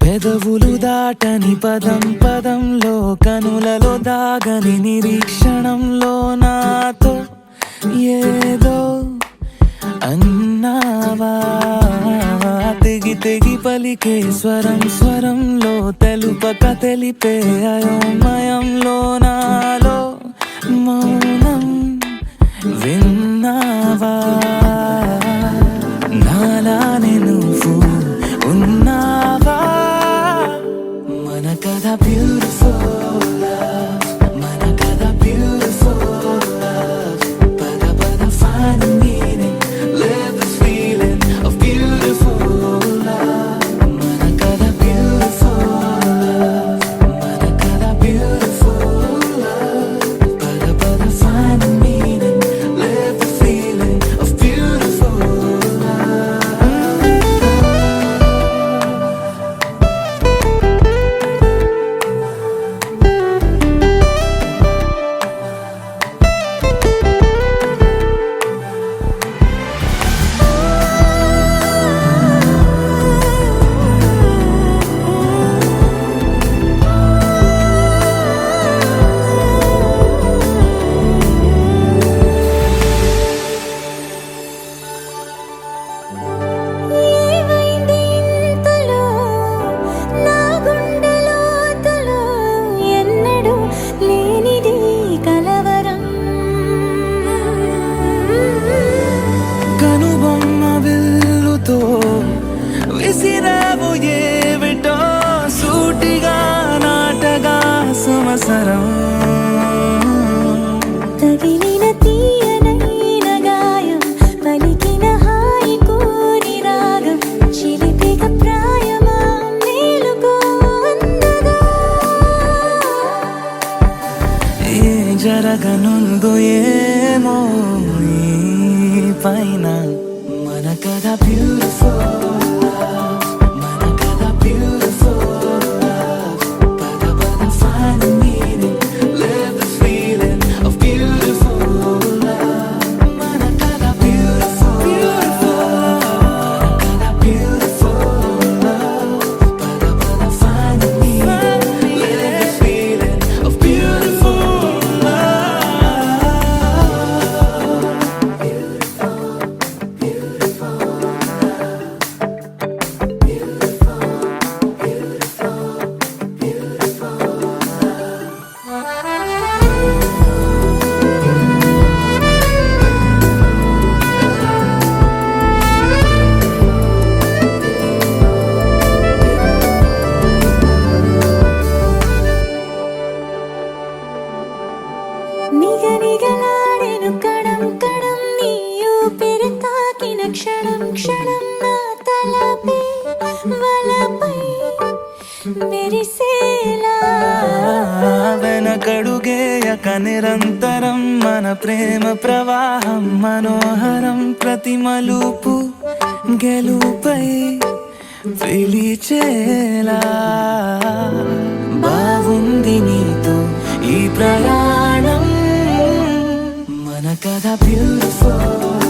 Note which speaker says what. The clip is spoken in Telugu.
Speaker 1: పెదవులు దాటని పదం పదంలో కనులలో దాగని నిరీక్షణంలో నాతో ఏదో అన్నావా తెగి తెగి పలికే స్వరం స్వరంలో తెలుపక తెలిపే అయోమయంలో నాలో మౌనం విన్నావా నాలానే నువ్వు ఉన్నావా మన కథ బ్యూటిఫుల్ మన కథ బ్యూటిఫుల్ పద పద find the meaning live the feeling of beautiful మన కథ beautiful మన కథ beautiful పద పద find the meaning live the feeling of beautiful
Speaker 2: ఏమైంది ఇంతలో నా గుండెలోతులో ఎన్నడూ లేనిది కలవరం
Speaker 1: కనుబొమ్మ విల్లుతో విసిరావు ఏమిటో సూటిగా నాటగా సంవత్సరం
Speaker 2: తగిలిన తీయనైన గాయం పలికిన హాయి కోరి రాగం చిలిపిక ప్రాయమా మేలుకో అందగా
Speaker 1: ఏ జరగనుందో ఏమో ఈ పైన మన కథ బ్యూటిఫుల్ మన కథ బ్యూటిఫుల్ పద పద find the meaning live the feeling of beautiful మన కథ beautiful మన కథ beautiful పద పద find the meaning live the feeling of beautiful
Speaker 2: నిగనిగలాడెను Kadam Kadam నీ ఊపిరి తాకిన క్షణం క్షణం నా తలపై వలపై మెరిసేలా
Speaker 1: వెనకడుగేయక నిరంతరం మన ప్రేమ ప్రవాహం మనోహరం ప్రతి మలుపు గెలుపై పిలిచేలా బాగుంది నీతో ఈ ప్రయాణం మన కథ బ్యూటిఫుల్